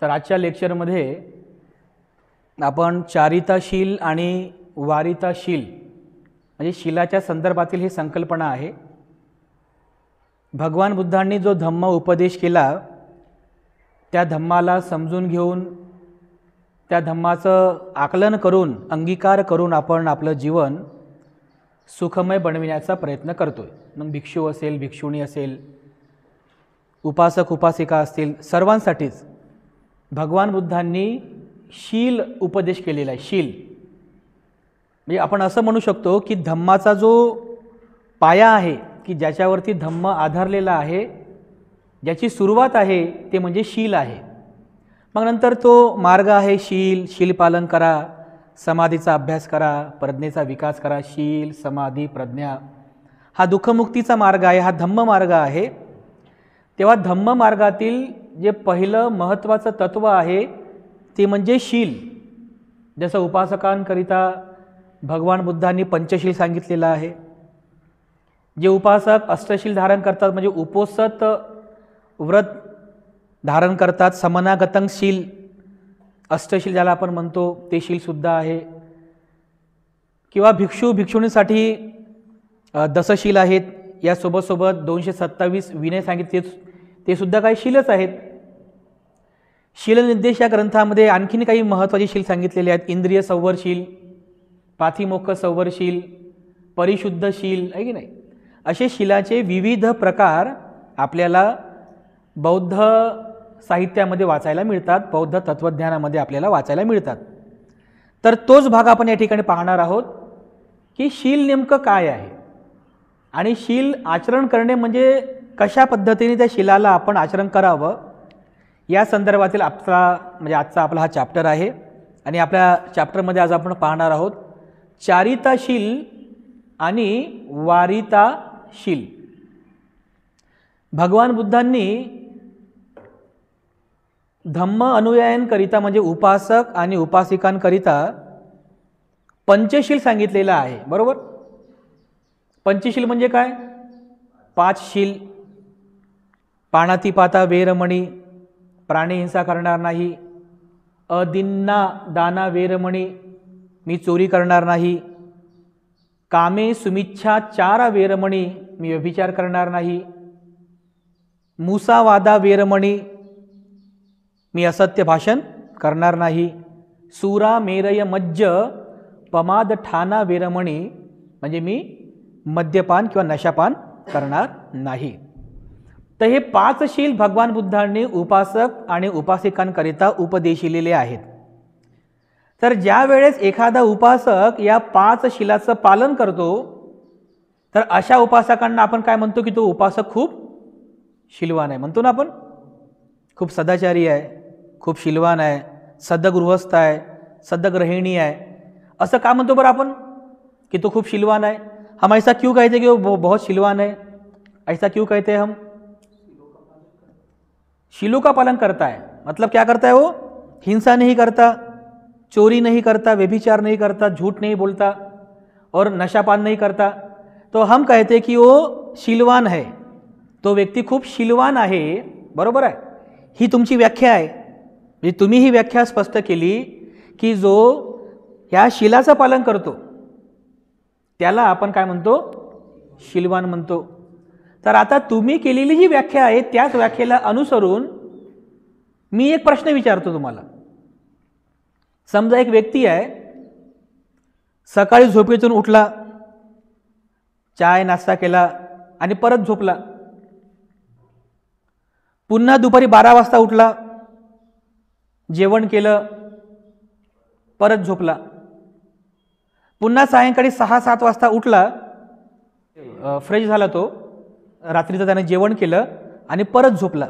तर आजच्या लेक्चरमध्ये आपण चारिताशील आणि वारिताशील म्हणजे शीलाच्या संदर्भातील ही संकल्पना आहे। भगवान बुद्धांनी जो धम्म उपदेश केला त्या धम्माला समजून घेऊन त्या धम्माचं आकलन करून अंगीकार करून आपण आपलं जीवन सुखमय बनविण्याचा प्रयत्न करतोय। मग भिक्षू असेल, भिक्षुणी असेल, उपासक उपासिका असतील, सर्वांसाठीच भगवान बुद्धांनी शील उपदेश केलेला आहे। शील म्हणजे आपण असं म्हणू शकतो की धम्माचा जो पाया आहे की ज्याच्यावरती धम्म आधारलेला आहे, ज्याची सुरुवात आहे ते म्हणजे शील आहे। मग नंतर तो मार्ग आहे शील, शील पालन करा, समाधीचा अभ्यास करा, प्रज्ञेचा विकास करा। शील, समाधी, प्रज्ञा हा दुःखमुक्तीचा मार्ग आहे, हा धम्म मार्ग आहे। तेव्हा धम्म मार्गातील जे पहिलं महत्त्वाचं तत्व आहे ते म्हणजे शील। जसं उपासकांकरिता भगवान बुद्धांनी पंचशील सांगितलेलं आहे। जे उपासक अष्टशील धारण करतात म्हणजे उपोसत व्रत धारण करतात, समनागतं शील अष्टशील ज्याला आपण म्हणतो ते शीलसुद्धा आहे। किंवा भिक्षू भिक्षुणीसाठी दशशील आहेत, यासोबत 227 विनय सांगितले ते सुद्धा काही शीलच आहेत। शीलनिर्देश या ग्रंथामध्ये आणखीन काही महत्त्वाचे शील सांगितलेले आहेत। इंद्रिय संवरशील, पाथिमोक्ष संवरशील, परिशुद्ध शील आहे की नाही। असे शीलाचे विविध प्रकार आपल्याला बौद्ध साहित्यामध्ये वाचायला मिळतात, बौद्ध तत्त्वज्ञानामध्ये आपल्याला वाचायला मिळतात। तर तोच भाग आपण या ठिकाणी पाहणार आहोत की शील नेमकं काय आहे आणि शील आचरण करणे म्हणजे कशा पद्धतीने त्या शीलाला आपण आचरण करावं या संदर्भातील आजचा आपला हा चॅप्टर आहे। आणि आपल्या चॅप्टरमध्ये आज आपण पाहणार आहोत चारिताशील आणि वारिताशील। भगवान बुद्धांनी धम्म अनुयायांकरिता म्हणजे उपासक आणि उपासिकांकरिता पंचशील सांगितलेलं आहे, बरोबर। पंचशील म्हणजे काय? 5 शील, पाणातिपाता वेरमणी, प्राणीहिंसा करणार नाही, अदिन्ना दाना वेरमणी, मी चोरी करणार नाही, कामे सुमिच्छाचारा वेरमणी, मी व्यभिचार करणार नाही, मुसावादा वेरमणी, मी असत्य भाषण करणार नाही, सूरा मेरय मज्ज पमाद ठाना वेरमणी, म्हणजे मी मद्यपान किंवा नशापान करणार नाही। तर हे 5 शील भगवान बुद्धांनी उपासक आणि उपासिकांकरिता उपदेशिलेले आहेत। तर ज्या वेळेस एखादा उपासक या 5 शीलाचं पालन करतो तर अशा उपासकांना आपण काय म्हणतो की तो उपासक खूप शीलवान आहे, म्हणतो ना आपण। खूप सदाचारी आहे, खूप शीलवान आहे, सदगृहस्थ आहे, सदगृहिणी आहे, असं का म्हणतो बरं आपण कि तो खूप शीलवान है? हम ऐसा क्यों कहते कि वो बहुत शीलवान है? ऐसा क्यों कहते हैं हम? शीलों का पालन करता है, मतलब क्या करता है वो? हिंसा नहीं करता, चोरी नहीं करता, व्यभिचार नहीं करता, झूठ नहीं बोलता और नशापान नहीं करता। तो हम कहते कि वो शीलवान है, तो व्यक्ती खूप शीलवान आहे, बरोबर आहे। ही तुमची व्याख्या आहे, म्हणजे तुम्ही ही व्याख्या स्पष्ट केली की जो ह्या शीलाचं पालन करतो त्याला आपण काय म्हणतो? शीलवान म्हणतो। तर आता तुम्ही केलेली जी व्याख्या आहे त्याच व्याख्येला अनुसरून मी एक प्रश्न विचारतो तुम्हाला। समजा एक व्यक्ती आहे, सकाळी झोपेतून उठला, चाय नाश्ता केला आणि परत झोपला, पुन्हा दुपारी 12 वाजता उठला, जेवण केलं, परत झोपला, पुन्हा सायंकाळी 6-7 वाजता उठला, फ्रेश झाला, तो रात्रीचं त्याने जेवण केलं आणि परत झोपला।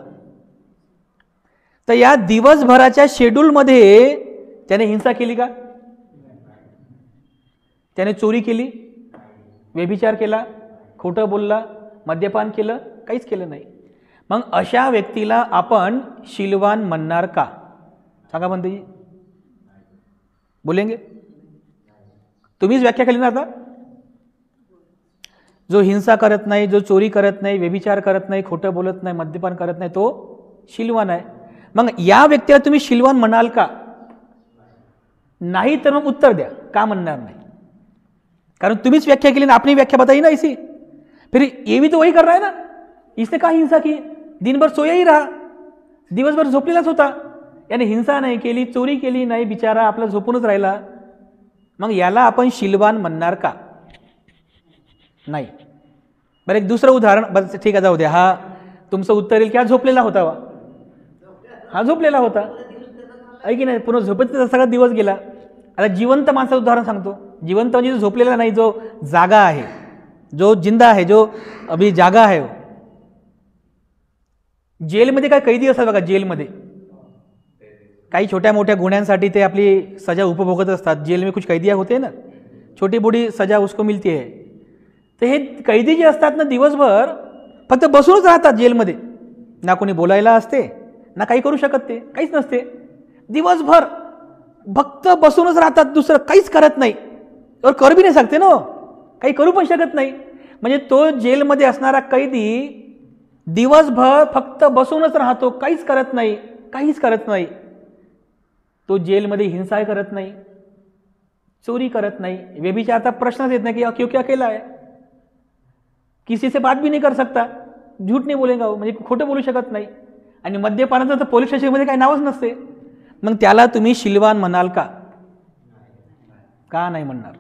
तर या दिवसभराच्या शेड्यूलमध्ये त्याने हिंसा केली का? त्याने चोरी केली, व्यभिचार केला, खोटं बोलला, मद्यपान केलं? काहीच केलं नाही। मग अशा व्यक्तीला आपण शीलवान म्हणणार का? सांगा बंधूजी, बोलेंगे? तुम्हीच व्याख्या केली ना आता। जो हिंसा करत नाही, जो चोरी करत नाही, व्यभिचार करत नाही, खोटं बोलत नाही, मद्यपान करत नाही, तो शीलवान आहे। मग या व्यक्तीला तुम्ही शीलवान म्हणाल का? नहीं, तर मग उत्तर द्या, का म्हणणार नाही? कारण तुम्हीच व्याख्या केली ना, अपनी व्याख्या बताई ना इसी, फिर ये भी तो वही कर रहा है ना, इसने का हिंसा की, दिन भर सोया ही रहा, दिवसभर झोपलेलाच होता, याने हिंसा नाही केली, चोरी केली नाही, बिचारा आपला झोपूनच राहिला, मग याला आपण शीलवान म्हणणार का? नाही. बरं, एक दुसरं उदाहरण, बरं ठीक आहे, जाऊ द्या, हा तुमचं उत्तर येईल की हा झोपलेला होता, हा झोपलेला होता, आहे की नाही, पुन्हा झोपेत सगळा दिवस गेला. आता जिवंत माणसाचं उदाहरण सांगतो. जिवंत म्हणजे जो झोपलेला नाही, जो जागा आहे, जो जिंदा आहे, जो अभी जागा आहे. जेलमध्ये काय कैदी असतात बघा, जेलमध्ये काही छोट्या मोठ्या गुन्ह्यांसाठी ते आपली सजा उपभोगत असतात. जेल में कुछ कैदियाँ होते ना, छोटी मोठी सजा उसको मिळते आहे. तर हे कैदी जे असतात ना, दिवसभर फक्त बसूनच राहतात जेलमध्ये, ना कोणी बोलायला असते, ना काही करू शकत, ते काहीच नसते, दिवसभर फक्त बसूनच राहतात, दुसरं काहीच करत नाही, और कर भी नाही शकते ना, काही करू पण शकत नाही. म्हणजे तो जेलमध्ये असणारा कैदी दिवसभर फक्त बसूनच राहतो, काहीच करत नाही, काहीच करत नाही. तो जेलमध्ये हिंसा करत नाही, चोरी करत नाही, व्यभिचारचा प्रश्नच येत नाही की क्यों क्या केला है, किसी से बात भी नहीं कर सकता, झूठ नहीं बोलेगा, म्हणजे खोटं बोलू शकत नाही, आणि मद्यपानाचं तर पोलीस स्टेशनमध्ये काही नावच नसते. मग त्याला तुम्ही शीलवान म्हणाल का? का नाही म्हणणार?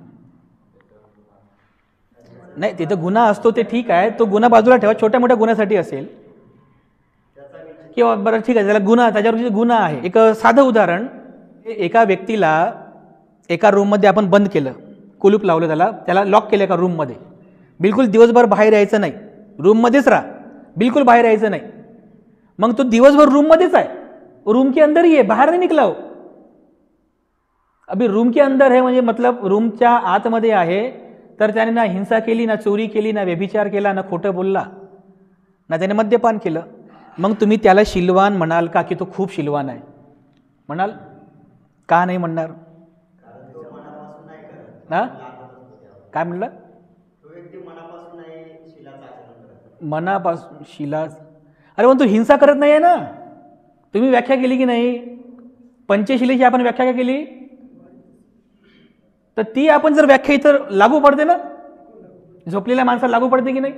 नाही, तिथं गुन्हा असतो ते ठीक आहे, तो गुन्हा बाजूला ठेवा, छोट्या मोठ्या गुन्ह्यासाठी असेल किंवा बरं ठीक आहे, त्याला गुन्हा, त्याच्यावर गुन्हा आहे. एक साधं उदाहरण, एका व्यक्तीला एका रूममध्ये आपण बंद केलं, कुलूप लावलं, त्याला लॉक केलं एका रूममध्ये, बिलकुल दिवसभर बाहेर यायचं नाही, रूममध्येच राहा, बिलकुल बाहेर यायचं नाही. मग तो दिवसभर रूममध्येच आहे, रूम के अंदर ही है, बाहर नहीं निकला हो. अभी रूम के अंदर है म्हणजे मतलब रूमच्या आतमध्ये आहे, तर त्याने ना हिंसा केली, ना चोरी केली, ना व्यभिचार केला, ना खोटं बोलला, ना त्याने मद्यपान केलं. मग तुम्ही त्याला शीलवान म्हणाल का, की तो खूप शीलवान आहे? म्हणाल का? नाही म्हणणार? हा, काय म्हणलं? मनापासून शिला, अरे पण तो हिंसा करत नाही आहे ना. तुम्ही व्याख्या केली की नाही, पंचशिलेची आपण व्याख्या काय केली, तर ती आपण जर व्याख्या इतर लागू पडते ना, झोपलेल्या माणसाला लागू पडते की नाही,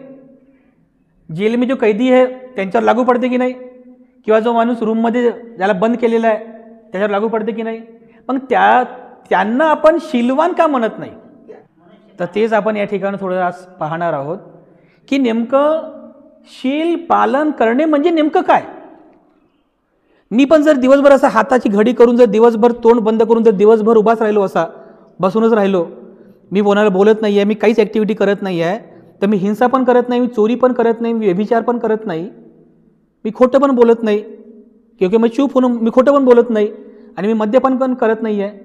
जेल में जो कैदी आहे त्यांच्यावर लागू पडते की नाही, किंवा जो माणूस रूममध्ये ज्याला बंद केलेला आहे त्याच्यावर लागू पडते की नाही. मग त्यांना आपण शीलवान का म्हणत नाही? तर तेच आपण या ठिकाणी थोडं आज पाहणार आहोत की नेमकं शील पालन करणे म्हणजे नेमकं काय. मी पण जर दिवसभर असा हाताची घडी करून, जर दिवसभर तोंड बंद करून, जर दिवसभर उभाच राहिलो, असा बसूनच राहिलो, मी कोणाला बोलत नाही आहे, मी काहीच ॲक्टिव्हिटी करत नाही आहे, तर मी हिंसा पण करत नाही, मी चोरी पण करत नाही, मी व्यभिचार पण करत नाही, मी खोटं पण बोलत नाही, किंवा मी चूप होऊन मी खोटं पण बोलत नाही, आणि मी मद्यपान पण करत नाही आहे,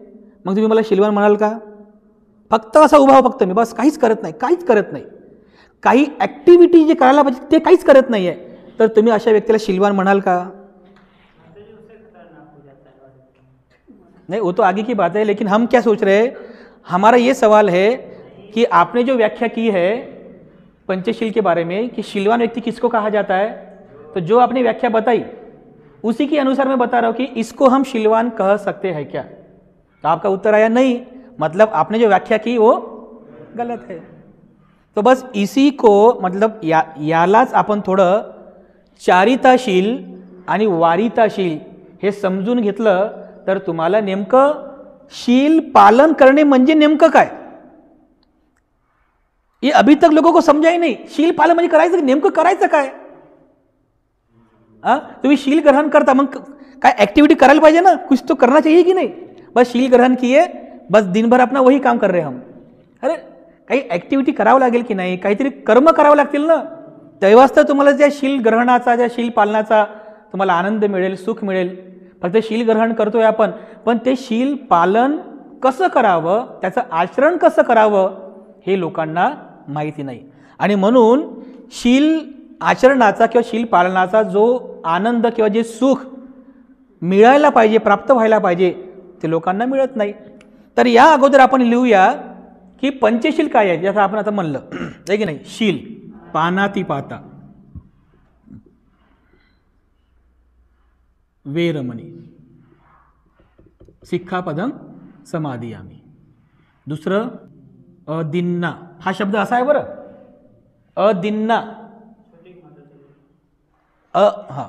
मग तुम्ही मला शीलवान म्हणाल का? फक्त असा उभा हो, फक्त मी बस काहीच करत नाही, काहीच करत नाही, काही ॲक्टिव्हिटी जे करायला पाहिजे ते काहीच करत नाही आहे, तर तुम्ही अशा व्यक्तीला शीलवान म्हणाल का? नहीं, वो तो आगे की बात है, लेकिन हम क्या सोच रहे हैं, हमारा ये सवाल है कि आपने जो व्याख्या की है पंचशील के बारे में कि शीलवान व्यक्ति किसको कहा जाता है, तो जो आपने व्याख्या बताई उसी के अनुसार मैं बता रहा हूँ कि इसको हम शीलवान कह सकते हैं क्या? तो आपका उत्तर आया नहीं, मतलब आपने जो व्याख्या की वो गलत है. तो बस इसी को मतलब यालाच आपण थोडं चारिताशील आणि वारिताशील हे समजून घेतलं तर तुम्हाला नेमकं शील पालन करणे म्हणजे नेमकं काय, ये अभी तक लोगों को समझा ही नहीं. शील पालन म्हणजे करायचं, नेमकं करायचं काय? तुम्ही शील ग्रहण करता, मग काय ऍक्टिव्हिटी करायला पाहिजे ना, कुछ तो करना चाहिए की नाही. बस शील ग्रहण किए, बस दिनभर अपना वही काम कर रहे हम. अरे काही ऍक्टिव्हिटी करावं लागेल की नाही, काहीतरी कर्म करावं लागतील ना, तेव्हाच तर तुम्हाला त्या शील ग्रहणाचा, त्या शील पालनाचा तुम्हाला आनंद मिळेल, सुख मिळेल. फक्त शील ग्रहण करतोय आपण, पण ते शील पालन कसं करावं, त्याचं आचरण कसं करावं हे लोकांना माहिती नाही. आणि म्हणून शील आचरणाचा किंवा शील पालनाचा जो आनंद किंवा जे सुख मिळायला पाहिजे, प्राप्त व्हायला पाहिजे, ते लोकांना मिळत नाही. तर या अगोदर आपण लिहूया की पंचशील काय आहे, जसं आपण आता म्हणलं आहे की नाही. शील पानाती पाता, वेरमणी सिक्खापदं समादियामी. दुसरं अदिन्ना, हा शब्द असा आहे बरं, अदिन्ना, हा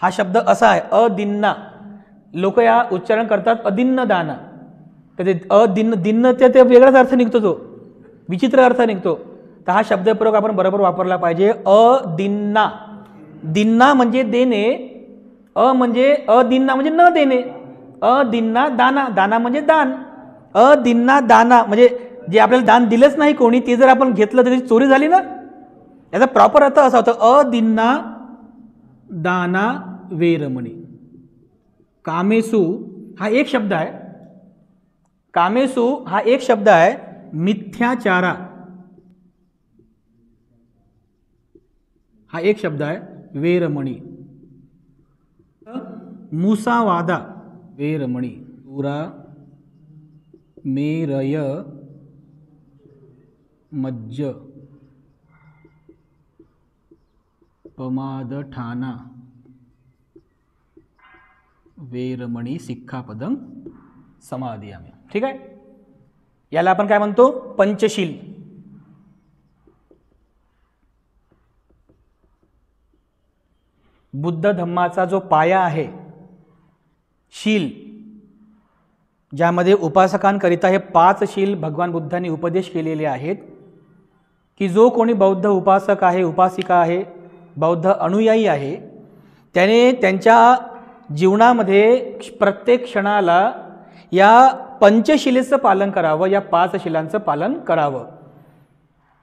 हा शब्द असा आहे अदिन्ना. लोक या उच्चारण करतात अदिन्न दाना, तर ते अदिन्न दिन्न ते वेगळाच अर्थ निघतो, तो विचित्र अर्थ निघतो. तर हा शब्दप्रयोग आपण बरोबर वापरला पाहिजे. अदिन्ना, दिन्ना म्हणजे देणे, म्हणजे अदिन्ना म्हणजे न देणे, अदिन्ना दाना, दाना म्हणजे दान, अदिन्ना दाना म्हणजे जे आपल्याला दान दिलंच नाही कोणी, ते जर आपण घेतलं तर चोरी झाली ना. याचा प्रॉपर अर्थ असा होता अदिन्ना दाना वेरमणी. कामेसु हा एक शब्द आहे, कामेसु हा एक शब्द आहे, मिथ्याचारा हा एक शब्द आहे, वेरमणी. मुसावादा वेरमणी, पुरा मेरय मज्ज पमाद ठाना वेरमणी सिक्खापदं समादियामी. ठीक आहे, याला आपण काय म्हणतो, पंचशील. बुद्ध धम्माचा जो पाया आहे शील, ज्यामध्ये उपासकांकरिता हे 5 शील भगवान बुद्धांनी उपदेश केलेले आहेत, की जो कोणी बौद्ध उपासक आहे, उपासिका आहे, बौद्ध अनुयायी आहे, त्याने त्यांच्या जीवनामध्ये प्रत्येक क्षणाला या पंचशिलेचं पालन करावं, या 5 शिलांचं पालन करावं.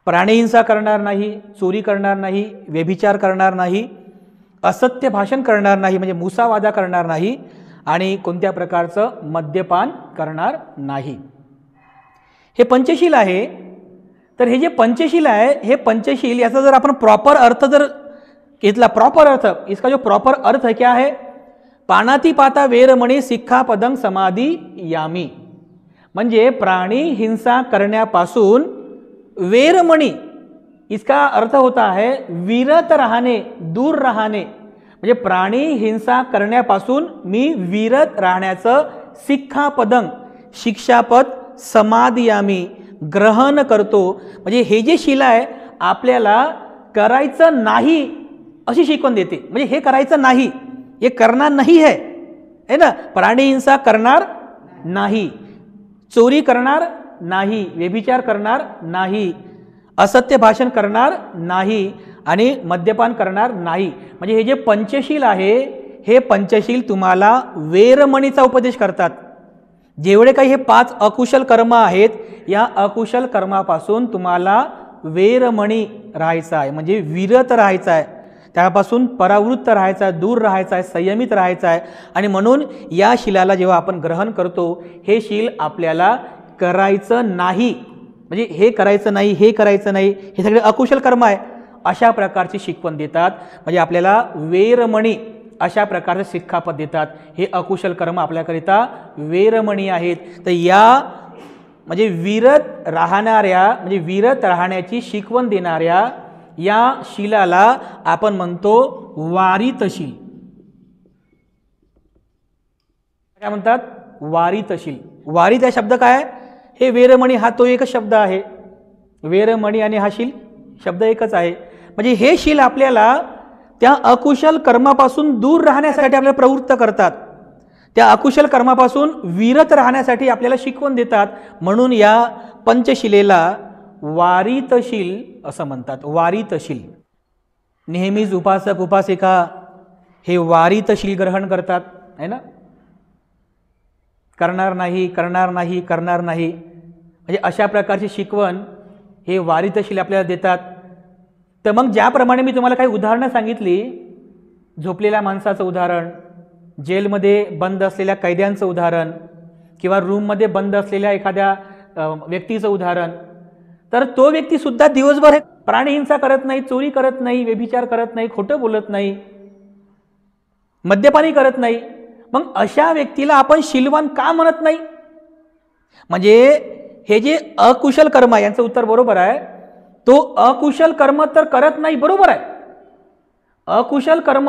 प्राणीहिंसा करणार नाही, चोरी करणार नाही, व्यभिचार करणार नाही, असत्य भाषण करणार नाही म्हणजे मुसावादा करणार नाही, आणि कोणत्या प्रकारचं मद्यपान करणार नाही. हे पंचशील आहे. तर हे जे पंचशील आहे, हे पंचशील याचा जर आपण प्रॉपर अर्थ जर घेतला, प्रॉपर अर्थ, इसका जो प्रॉपर अर्थ है क्या है, पानातिपाता वेरमणी सिक्खापदं समादियामी, म्हणजे प्राणी हिंसा करण्यापासून वेरमणी, इसका अर्थ होता है विरत राहणे, दूर राहणे, म्हणजे प्राणी हिंसा करण्यापासून मी विरत राहण्याचं सिक्खापदं शिक्षापद समादियामी ग्रहण करतो. म्हणजे हे जे शील आहे आपल्याला करायचं नाही अशी शिकवण देते. म्हणजे हे करायचं नाही, हे करणार नाही है ना, प्राणी हिंसा करणार नाही, चोरी करणार नाही, व्यभिचार करणार नाही, असत्य भाषण करणार नाही, आणि मद्यपान करणार नाही. म्हणजे हे जे पंचशील आहे, हे पंचशील तुम्हाला वेरमणीचा उपदेश करतात. जेवढे काही हे 5 अकुशल कर्म आहेत, या अकुशल कर्मापासून तुम्हाला वेरमणी राहायचं आहे, म्हणजे विरत राहायचं आहे, त्यापासून परावृत्त राहायचं आहे, दूर राहायचं आहे, संयमित राहायचं आहे. आणि म्हणून या शिलाला जेव्हा आपण ग्रहण करतो, हे शील आपल्याला करायचं नाही, म्हणजे हे करायचं नाही, हे करायचं नाही, हे सगळे अकुशल कर्म आहे, अशा प्रकारची शिकवण देतात. म्हणजे आपल्याला वेरमणी अशा प्रकारचे सिक्खापद देतात. हे अकुशल कर्म आपल्याकरिता वेरमणी आहेत. तर या म्हणजे विरत राहणाऱ्या, म्हणजे विरत राहण्याची शिकवण देणाऱ्या या शिलाला आपण म्हणतो वारितशील. काय म्हणतात, वारितशील. वारित हा शब्द काय, हे वेरमणी हा तो एकच शब्द आहे, वेरमणी आणि हा शील शब्द एकच आहे. म्हणजे हे शील आपल्याला त्या अकुशल कर्मापासून दूर राहण्यासाठी आपल्याला प्रवृत्त करतात, त्या अकुशल कर्मापासून विरत राहण्यासाठी आपल्याला शिकवण देतात. म्हणून या पंचशिलेला वारितशील असं म्हणतात, वारितशील. नेहमीच उपासक उपासिका हे वारितशील ग्रहण करतात, है ना, करणार नाही, करणार नाही, करणार नाही, म्हणजे अशा प्रकारची शिकवण हे वारितशील आपल्याला देतात. तर मग ज्याप्रमाणे मी तुम्हाला काही उदाहरणं सांगितली, झोपलेल्या माणसाचं उदाहरण, जेलमध्ये बंद असलेल्या कैद्यांचं उदाहरण, किंवा रूममध्ये बंद असलेल्या एखाद्या व्यक्तीचं उदाहरण, तर तो व्यक्तीसुद्धा दिवसभर प्राणीहिंसा करत नाही, चोरी करत नाही, व्यभिचार करत नाही, खोटं बोलत नाही, मद्यपानी करत नाही. मग अशा व्यक्तीला आपण शीलवान का म्हणत नाही? म्हणजे हे जे अकुशल कर्म आहे, यांचं उत्तर बरोबर आहे, तो अकुशल कर्म तर करत नाही, बरोबर आहे, अकुशल कर्म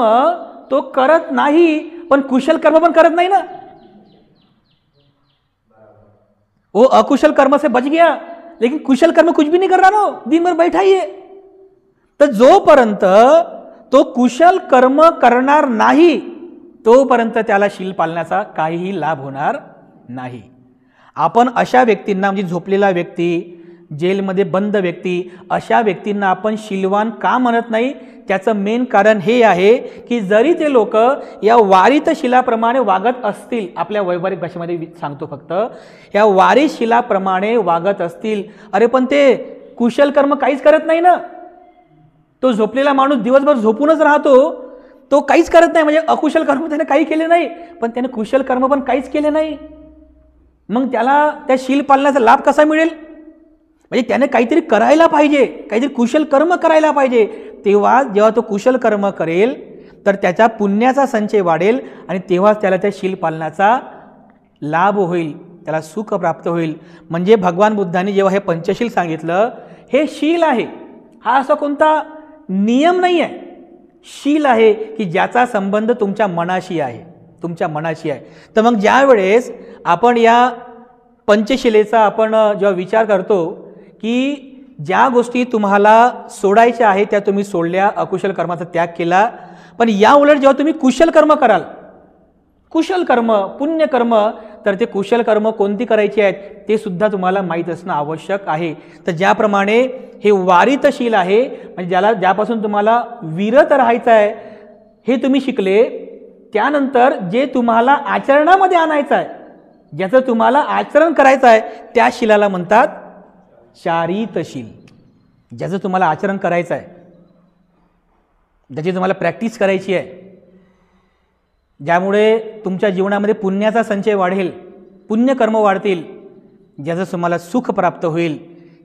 तो करत नाही, पण कुशल कर्म पण करत नाही ना. वो अकुशल कर्म से बच गया, लेकिन कुशल कर्म कुछ भी नहीं कर रहा ना, दिन भर बैठा ही है. तर जोपर्यंत तो कुशल कर्म करणार नाही तोपर्यंत त्याला शील पालनाचा काहीही लाभ होणार नाही. आपण अशा व्यक्तींना, म्हणजे झोपलेला व्यक्ती, जेलमध्ये बंद व्यक्ती, अशा व्यक्तींना आपण शीलवान का म्हणत नाही? त्याचं मेन कारण हे आहे की जरी ते लोक या वारित शिलाप्रमाणे वागत असतील, आपल्या वैवाहिक भाषेमध्ये सांगतो फक्त, या वारित शिलाप्रमाणे वागत असतील, अरे पण ते कुशल कर्म काहीच करत नाही ना. तो झोपलेला माणूस दिवसभर झोपूनच राहतो, तो काहीच करत नाही, म्हणजे अकुशल कर्म त्याने काही केले नाही, पण त्याने कुशल कर्म पण काहीच केले नाही. मग त्याला त्या शील पालनाचा लाभ कसा मिळेल? म्हणजे त्याने काहीतरी करायला पाहिजे, काहीतरी कुशल कर्म करायला पाहिजे. तेव्हा जेव्हा तो कुशल कर्म करेल तर त्याच्या पुण्याचा संचय वाढेल आणि तेव्हाच त्याला त्या शील पालनाचा लाभ होईल, त्याला सुख प्राप्त होईल. म्हणजे भगवान बुद्धांनी जेव्हा हे पंचशील सांगितलं, हे शील आहे, हा असा कोणता नियम नाही आहे, शील आहे की ज्याचा संबंध तुमच्या मनाशी आहे, तुमच्या मनाशी आहे. तर मग ज्या वेळेस आपण या पंचशिलेचा आपण जेव्हा विचार करतो की ज्या गोष्टी तुम्हाला सोडायच्या आहे त्या तुम्ही सोडल्या, अकुशल कर्माचा त्याग केला, पण या उलट जेव्हा तुम्ही कुशल कर्म कराल, कुशल कर्म, पुण्यकर्म, तर ते कुशल कर्म कोणती करायची आहेत ते सुद्धा तुम्हाला माहीत असणं आवश्यक आहे. तर ज्याप्रमाणे हे वारितशील आहे, म्हणजे ज्यापासून तुम्हाला विरत राहायचं आहे हे तुम्ही शिकले, त्यानंतर जे तुम्हाला आचरणामध्ये आणायचं आहे, ज्याचं तुम्हाला आचरण करायचं आहे, त्या शिलाला म्हणतात चारितशील. ज्याचं तुम्हाला आचरण करायचं आहे, ज्याची तुम्हाला प्रॅक्टिस करायची आहे, ज्यामुळे तुमच्या जीवनामध्ये पुण्याचा संचय वाढेल, पुण्यकर्म वाढतील, ज्याचं तुम्हाला सुख प्राप्त होईल,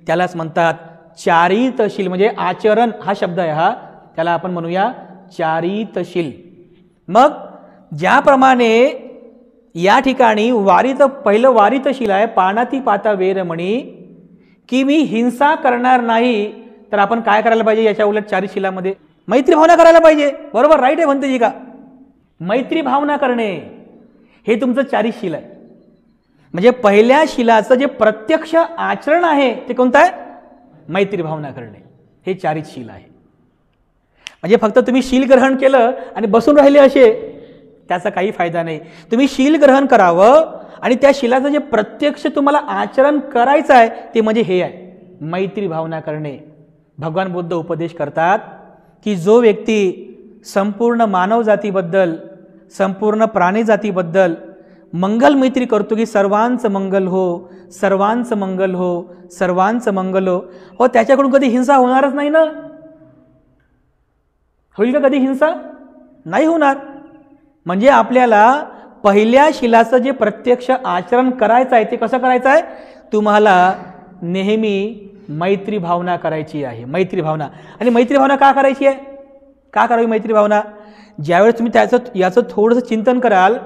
त्यालाच म्हणतात चारितशील. म्हणजे आचरण हा शब्द आहे, हा त्याला आपण म्हणूया चारितशील. मग ज्याप्रमाणे या ठिकाणी पहिलं वारितशील आहे, पाणाती पाता वेरमणी, की मी हिंसा करणार नाही, तर आपण काय करायला पाहिजे? याच्या उलट चारिशिलामध्ये मैत्री भावना करायला पाहिजे. बरोबर, राईट आहे म्हणते जी का? मैत्री भावना करणे हे तुमचं चारिशील आहे. म्हणजे पहिल्या शिलाचं जे प्रत्यक्ष आचरण आहे ते कोणतं आहे? मैत्री भावना करणे, हे चारिशील आहे. म्हणजे फक्त तुम्ही शील ग्रहण केलं आणि बसून राहिले असे, त्याचा काही फायदा नाही. तुम्ही शील ग्रहण करावं आणि त्या शिलाचं जे प्रत्यक्ष तुम्हाला आचरण करायचं आहे ते म्हणजे हे आहे, मैत्री भावना करणे. भगवान बुद्ध उपदेश करतात की जो व्यक्ती संपूर्ण मानव जातीबद्दल, संपूर्ण प्राणी जातीबद्दल मंगल मैत्री करतो की सर्वांचं मंगल हो, सर्वांचं मंगल हो, सर्वांचं मंगल हो, हो त्याच्याकडून कधी हिंसा होणारच नाही ना. होईल का कधी हिंसा? नाही होणार. म्हणजे आपल्याला पहिल्या शिलाचं जे प्रत्यक्ष आचरण करायचं आहे ते कसं करायचं आहे? तुम्हाला नेहमी मैत्री भावना करायची आहे, मैत्री भावना. आणि मैत्री भावना का करायची आहे? का करावी मैत्री भावना? ज्यावेळेस तुम्ही याचं थोडंसं चिंतन कराल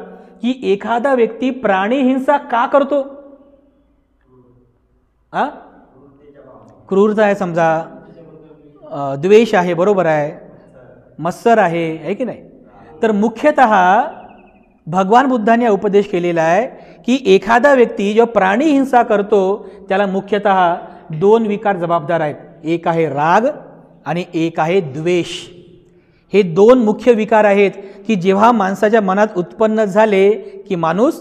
की एखादा व्यक्ती प्राणी हिंसा का करतो? क्रूरता आहे समजा, द्वेष आहे, बरोबर आहे, मत्सर आहे की नाही? तर मुख्यतः भगवान बुद्धांनी उपदेश केलेला आहे की एखादा व्यक्ती जो प्राणी हिंसा करतो त्याला मुख्यतः दोन विकार जबाबदार आहेत. एक आहे राग आणि एक आहे द्वेष. हे दोन मुख्य विकार आहेत की जेव्हा माणसाच्या मनात उत्पन्न झाले की माणूस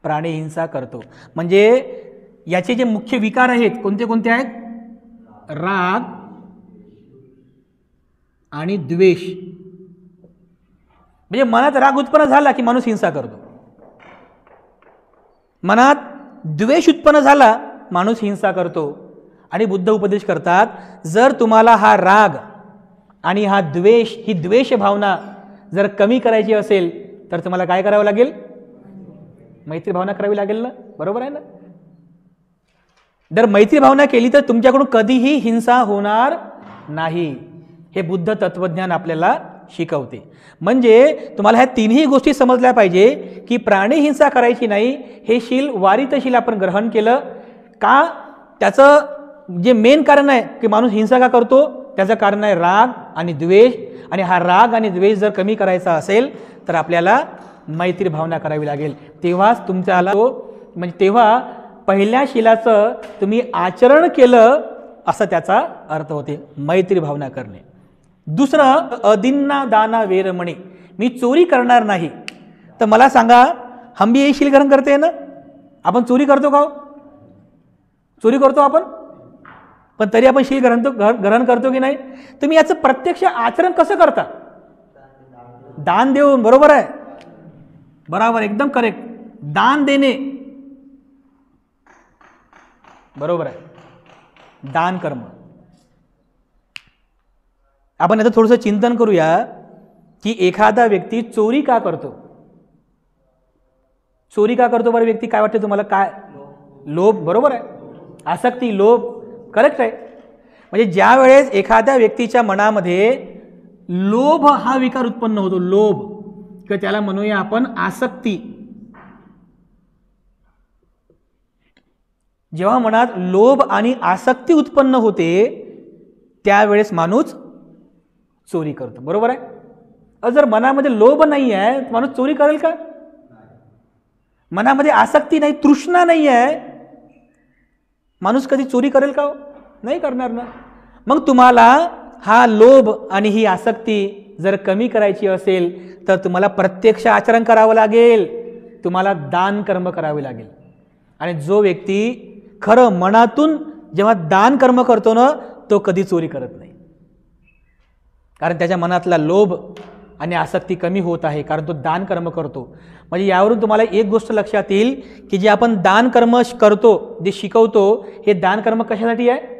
प्राणी हिंसा करतो. म्हणजे याचे जे मुख्य विकार आहेत कोणते कोणते आहेत? राग आणि द्वेष. म्हणजे मनात राग उत्पन्न झाला की माणूस हिंसा करतो, मनात द्वेष उत्पन्न झाला माणूस हिंसा करतो. आणि बुद्ध उपदेश करतात जर तुम्हाला हा राग आणि हा द्वेष, ही द्वेष भावना जर कमी करायची असेल तर तुम्हाला काय करावं लागेल? मैत्री भावना करावी लागेल ना, बरोबर आहे ना? जर मैत्री भावना केली तर तुमच्याकडून कधीही हिंसा होणार नाही. हे बुद्ध तत्वज्ञान आपल्याला शिकवते. म्हणजे तुम्हाला ह्या तिन्ही गोष्टी समजल्या पाहिजे की प्राणी हिंसा करायची नाही, हे शील वारितशील आपण ग्रहण केलं का? त्याचं जे मेन कारण आहे की माणूस हिंसा का करतो त्याचं कारण आहे राग आणि द्वेष. आणि हा राग आणि द्वेष जर कमी करायचा असेल तर आपल्याला मैत्री भावना करावी लागेल. तेव्हाच तुमच्याला म्हणजे तेव्हा पहिल्या शिलाचं तुम्ही आचरण केलं असं त्याचा अर्थ होते, मैत्री भावना करणे. दुसरं, अदिन्ना दाना वेरमणी, मी चोरी करणार नाही. तर मला सांगा, हम भी यही शील ग्रहण करते हैं ना? आपण चोरी करतो का? चोरी करतो आपण, पण तरी आपण शील ग्रहण करतो की नाही? तुम्ही याचं प्रत्यक्ष आचरण कसं करता? दान देऊन. बरोबर आहे, बरोबर, एकदम करेक्ट. दान देणे, बरोबर आहे, दान कर्म. आपण आता थोडंसं चिंतन करूया की एखादा व्यक्ती चोरी का करतो? चोरी का करतो बरं व्यक्ती? काय वाटतं तुम्हाला? काय? लोभ. बरोबर आहे, आसक्ती, लोभ, करेक्ट आहे. म्हणजे ज्या वेळेस एखाद्या व्यक्तीच्या मनामध्ये लोभ हा विकार उत्पन्न होतो, लोभ, किंवा त्याला म्हणूया आपण आसक्ती. जेव्हा मनात लोभ आणि आसक्ती उत्पन्न होते त्यावेळेस माणूस चोरी करतो. बरोबर आहे. जर मनामध्ये लोभ नाही आहे माणूस चोरी करेल का? मनामध्ये आसक्ती नाही, तृष्णा नाही आहे, माणूस कधी चोरी करेल का? नाही करणार ना. मग तुम्हाला हा लोभ आणि ही आसक्ती जर कमी करायची असेल तर तुम्हाला प्रत्यक्ष आचरण करावं लागेल, तुम्हाला दान कर्म करावे लागेल. आणि जो व्यक्ती खरं मनातून जेव्हा दान कर्म करतो ना तो कधी चोरी करत नाही, कारण त्याच्या मनातला लोभ आणि आसक्ती कमी होत आहे, कारण तो दान कर्म करतो. म्हणजे यावरून तुम्हाला एक गोष्ट लक्षात येईल की जे आपण दान कर्म करतो, जे शिकवतो, हे दान कर्म कशासाठी आहे?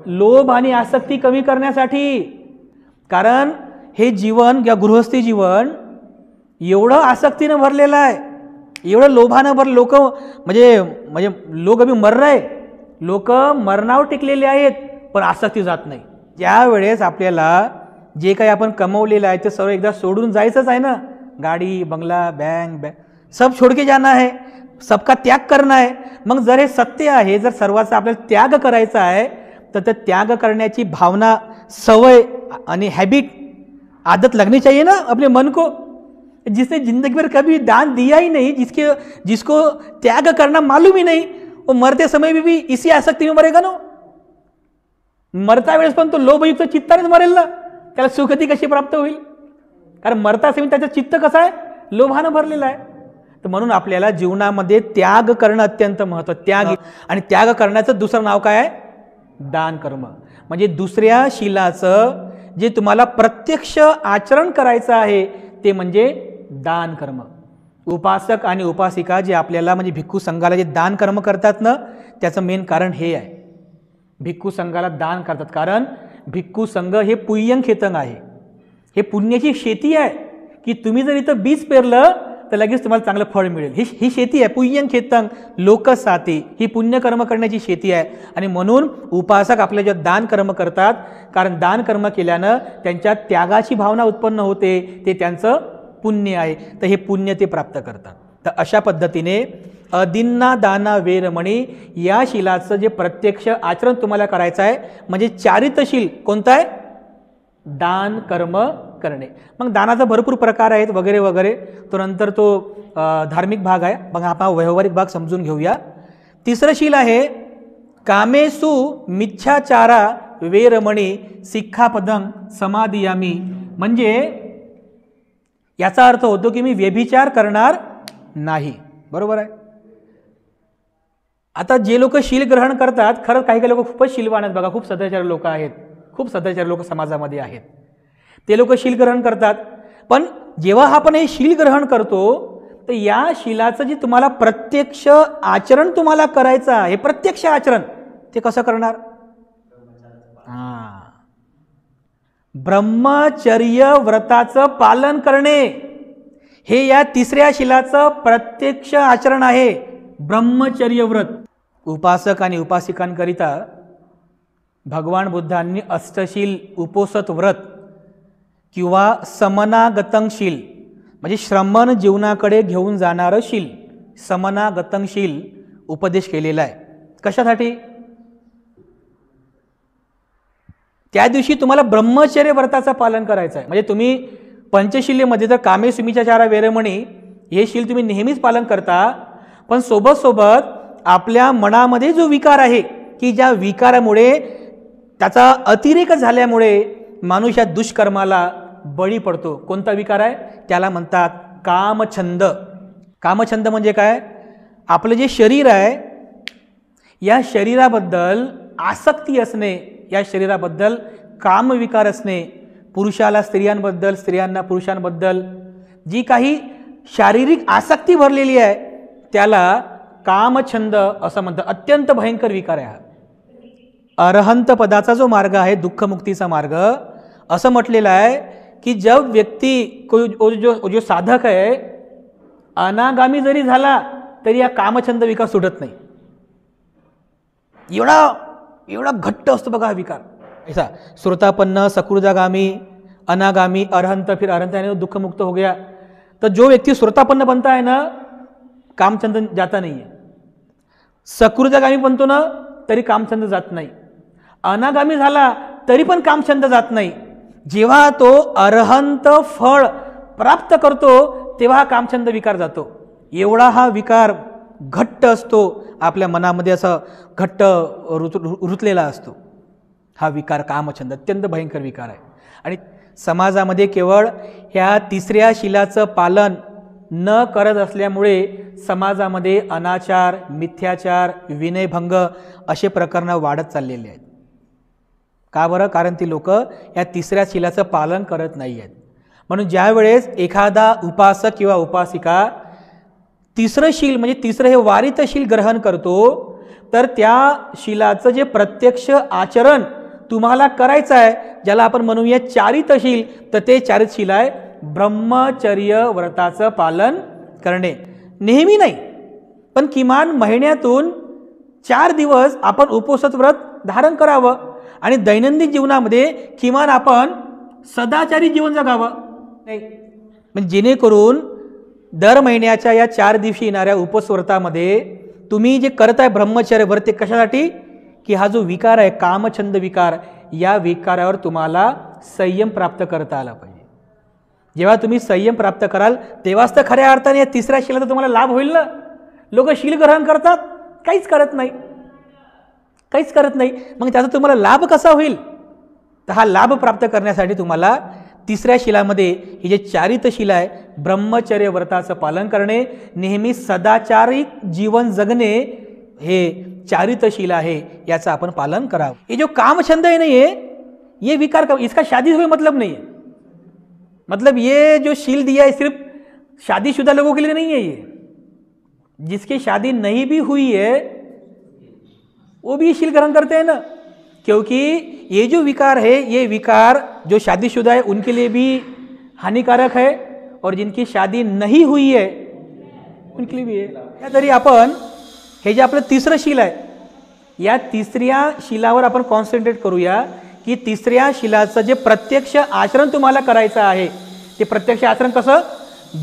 लोभ आणि आसक्ती कमी करण्यासाठी. कारण हे जीवन या गृहस्थी जीवन एवढं आसक्तीनं भरलेलं आहे, एवढं लोभानं भरलं. लोक म्हणजे लोक अभी मर रहे, लोक मरणावर टिकलेले आहेत पण आसक्ती जात नाही. ज्या वेळेस आपल्याला जे काही आपण कमवलेलं आहे ते सर्व एकदा सोडून जायचंच आहे ना, गाडी, बंगला, बँक सब छोड़ के जाना है, सबका त्याग करना है. मग जर हे सत्य आहे, जर सर्वांचा आपल्याला त्याग करायचा आहे तर त्या त्याग करण्याची भावना, सवय आणि हैबिट, आदत लगनी चाहिए ना अपने मन को. जिसने जिंदगी भर कभी दान दिया ही नहीं, जिसको त्याग करना मालूम ही नहीं, वो मरते समय भी इसी आसक्ती में मरेगा ना. मरता वेळेस पण तो लोभयुक्त चित्तानेच मरेल ना, त्याला सुखती कशी प्राप्त होईल? कारण मरता समय त्याचं चित्त कसं आहे? लोभानं भरलेलं आहे. तर म्हणून आपल्याला जीवनामध्ये त्याग करणं अत्यंत महत्त्वाचं. त्याग, आणि त्याग करण्याचं दुसरं नाव काय आहे? दान कर्म. म्हणजे दुसऱ्या शीलाचं जे तुम्हाला प्रत्यक्ष आचरण करायचं आहे ते म्हणजे दान कर्म. उपासक आणि उपासिका जे आपल्याला म्हणजे भिक्खू संघाला जे दान कर्म करतात ना, त्याचं मेन कारण हे आहे. भिक्खू संघाला दान करतात कारण भिक्खू संघ हे पुय्यंग खेतंग आहे, हे पुण्याची शेती आहे की तुम्ही जर इथं बीज पेरलं तर लगेच तुम्हाला चांगलं फळ मिळेल. ही शेती आहे पुय्यंग खेतंग लोकसाती, ही पुण्यकर्म करण्याची शेती आहे. आणि म्हणून उपासक आपले जे दान कर्म करतात, कारण दान कर्म केल्यानं त्यांच्या त्यागाची भावना उत्पन्न होते, ते त्यांचं पुण्य आहे, तर हे पुण्य ते प्राप्त करतात. तर अशा पद्धतीने अदिन्ना दाना वेरमणी या शिलाचं जे प्रत्यक्ष आचरण तुम्हाला करायचं आहे म्हणजे चारित्रशील कोणतं आहे? दान कर्म करणे. मग दानाचा भरपूर प्रकार आहेत वगैरे वगैरे, तो नंतर तो धार्मिक भाग आहे. मग आपण व्यावहारिक भाग समजून घेऊया. तिसरं शील आहे कामेसु मिच्छाचारा वेरमणी सिक्खापदं समादियामी. म्हणजे याचा अर्थ होतो की मी व्यभिचार करणार नाही. बरोबर आहे. आता जे लोक शील ग्रहण करतात, खरंच काही काही लोक खूपच शीलवान आहेत बघा, खूप सदाचारी लोक आहेत, खूप सदाचारी लोक समाजामध्ये आहेत, ते लोक शील ग्रहण करतात. पण जेव्हा आपण हे शील ग्रहण करतो तर या शीलाचं जे तुम्हाला प्रत्यक्ष आचरण तुम्हाला करायचं आहे, हे प्रत्यक्ष आचरण ते कसं करणार? ब्रह्मचर्य व्रताचं पालन करणे हे या तिसऱ्या शीलाचं प्रत्यक्ष आचरण आहे. ब्रह्मचर्य व्रत. उपासक आणि उपासिकांकरिता भगवान बुद्धांनी अष्टशील उपोसत व्रत किंवा समनागतंगशील म्हणजे श्रमण जीवनाकडे घेऊन जाणारं शील, समनागतंगशील उपदेश केलेला आहे. कशासाठी? त्या दिवशी तुम्हाला ब्रह्मचर्य व्रताचं पालन करायचं आहे. म्हणजे तुम्ही पंचशिलेमध्ये तर कामे सुमीच्या चारा वेरमणी हे शील तुम्ही नेहमीच पालन करता, पण सोबत सोबत आपल्या मनामध्ये जो विकार आहे की ज्या विकारामुळे त्याचा अतिरेक झाल्यामुळे माणूस या दुष्कर्माला बळी पडतो. कोणता विकार आहे? त्याला म्हणतात कामछंद. कामछंद म्हणजे काय? आपलं जे शरीर आहे या शरीराबद्दल आसक्ती असणे, या शरीराबद्दल कामविकार असणे, पुरुषाला स्त्रियांबद्दल, स्त्रियांना पुरुषांबद्दल जी काही शारीरिक आसक्ती भरलेली आहे त्याला कामछंद असं म्हणतात. अत्यंत भयंकर विकार आहे हा. अरहंत पदाचा जो मार्ग आहे, दुःखमुक्तीचा मार्ग, असं म्हटलेलं आहे की जब व्यक्ती जो साधक आहे अनागामी जरी झाला तरी या कामछंद विकार सुटत नाही. एवढा घट्ट असतो बघा हा विकार. ऐसा श्रोतापन्न, सकृदागामी, अनागामी, अरहंत, फिर अरहंत यानी दुख मुक्त हो गया. तो जो व्यक्ति श्रोतापन्न बनता है ना, कामचंद जाता नहीं है. सकृदागामी बनतो ना तरी कामचंद जात नाही. अनागामी झाला तरी पण कामचंद जात नाही. जेव्हा तो अरहंत फळ प्राप्त करतो तेव्हा हा कामचंद विकार जातो. एवढा हा विकार घट्ट असतो, आपल्या मनामध्ये असं घट्ट रुतलेला असतो हा विकार कामछंद. अत्यंत भयंकर विकार आहे. आणि समाजामध्ये केवळ ह्या तिसऱ्या शिलाचं पालन न करत असल्यामुळे समाजामध्ये अनाचार, मिथ्याचार, विनयभंग असे प्रकरणं वाढत चाललेले आहेत. का बरं? कारण ती लोक या तिसऱ्या शिलाचं पालन करत नाही आहेत. म्हणून ज्या वेळेस एखादा उपासक किंवा उपासिका तिसरं शील म्हणजे तिसरं हे वारित शील ग्रहण करतो तर त्या शिलाचं जे प्रत्यक्ष आचरण तुम्हाला करायचं आहे, ज्याला आपण म्हणूया चारितशील, तर ते चारितशील आहे ब्रह्मचर्य व्रताचं पालन करणे. नेहमी नाही पण किमान महिन्यातून 4 दिवस आपण उपवास व्रत धारण करावं आणि दैनंदिन जीवनामध्ये किमान आपण सदाचारी जीवन जगावं. नाही म्हणजे जेणेकरून दर महिन्याच्या या 4 दिवशी येणाऱ्या उपवास व्रतामध्ये तुम्ही जे करताय ब्रह्मचर्य व्रत, ते कशासाठी? की हा जो विकार आहे कामछंद विकार, या विकारावर तुम्हाला संयम प्राप्त करता आला पाहिजे. जेव्हा तुम्ही संयम प्राप्त कराल तेव्हाच तर खऱ्या अर्थाने या तिसऱ्या शिलाचा तुम्हाला लाभ होईल ना. लोक शील ग्रहण करतात, काहीच करत नाही, काहीच करत नाही. मग त्याचा तुम्हाला लाभ कसा होईल? तर हा लाभ प्राप्त करण्यासाठी तुम्हाला तिसऱ्या शिलामध्ये ही जे चारित शिला आहे, ब्रह्मचर्य व्रताचं पालन करणे, नेहमी सदाचारिक जीवन जगणे, हे चारित शिला आहे, याचं आपण पालन करावं. ये जो कामछंद है नहीं है, ये विकार का, इसका शादी हुए मतलब नहीं है. मतलब ये जो शील दिया है सिर्फ शादीशुदा लोगों के लिए नहीं है. ये जिसकी शादी नहीं भी हुई है वो भी शील ग्रहण करते हैं ना. क्योंकि ये जो विकार है, ये विकार जो शादीशुदा है उनके लिए भी हानिकारक है और जिनकी शादी नहीं हुई है उनके लिए भी है. या तरी आपण हे जे आपलं तिसरं शील आहे, या तिसऱ्या शिलावर आपण कॉन्सन्ट्रेट करूया की तिसऱ्या शिलाचं जे प्रत्यक्ष आचरण तुम्हाला करायचं आहे, ते प्रत्यक्ष आचरण कसं?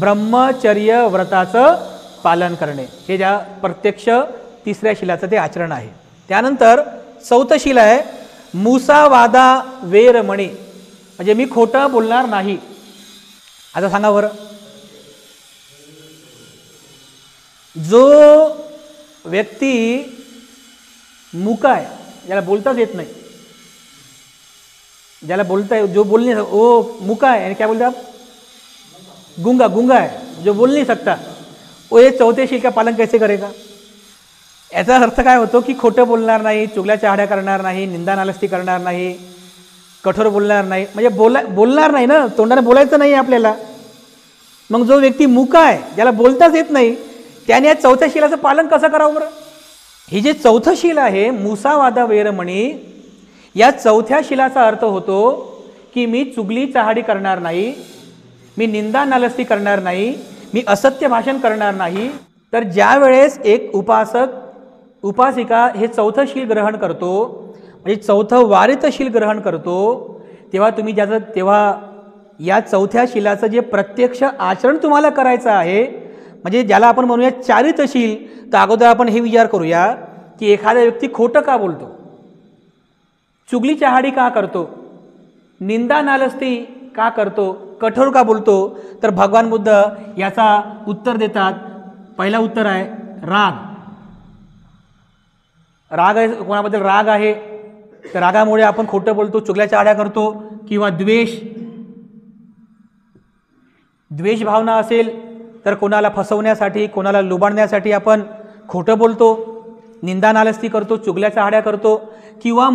ब्रह्मचर्य व्रताचं पालन करणे, हे ज्या प्रत्यक्ष तिसऱ्या शिलाचं ते आचरण आहे. त्यानंतर चौथं शील आहे मुसावादा वेरमणी, म्हणजे मी खोटं बोलणार नाही. आता सांगा बरं, जो व्यक्ती मुका आहे, ज्याला बोलताच येत नाही, ज्याला बोलता जो बोल नहीं सकता वो मुका है, यानी क्या बोलते आप? गूंगा. गूंगा है जो बोल नहीं सकता, वो ये चौथे शील का पालन कैसे करेगा? याचा अर्थ काय होतो की खोटं बोलणार नाही, चुगल्या चाहड्या करणार नाही, निंदा नालस्ती करणार नाही, कठोर बोलणार नाही, म्हणजे बोलणार नाही ना, तोंडाने बोलायचं नाही आपल्याला. मग जो व्यक्ती मुका आहे, ज्याला बोलताच येत नाही, त्याने या चौथ्या शीलाचं पालन कसं करावं बरं? हे जे चौथं शील आहे मुसावादा वेरमणी, या चौथ्या शिलाचा अर्थ होतो की मी चुगली चहाडी करणार नाही, मी निंदा नालस्ती करणार नाही, मी असत्य भाषण करणार नाही. तर ज्या वेळेस एक उपासक उपासिका हे चौथं शील ग्रहण करतो, म्हणजे चौथं वारित शील ग्रहण करतो, तेव्हा या चौथ्या शिलाचं जे प्रत्यक्ष आचरण तुम्हाला करायचं आहे, म्हणजे ज्याला आपण म्हणूया चारित शील, तर अगोदर आपण हे विचार करूया की एखादा व्यक्ती खोटं का बोलतो, चुगली चहाडी का करतो, निंदा नालस्ती का करतो, कठोर का बोलतो, तर भगवान बुद्ध याचा उत्तर देतात. पहिला उत्तर आहे राग. राग आहे, कोणाबद्दल राग आहे तर रागामुळे आपण खोटं बोलतो, चुगल्याच्या आड्या करतो. किंवा द्वेष भावना असेल तर कोणाला फसवण्यासाठी, कोणाला लुबाडण्यासाठी आपण खोटं बोलतो, निंदा नालस्ती करतो, चुगल्याच्या आड्या करतो. किंवा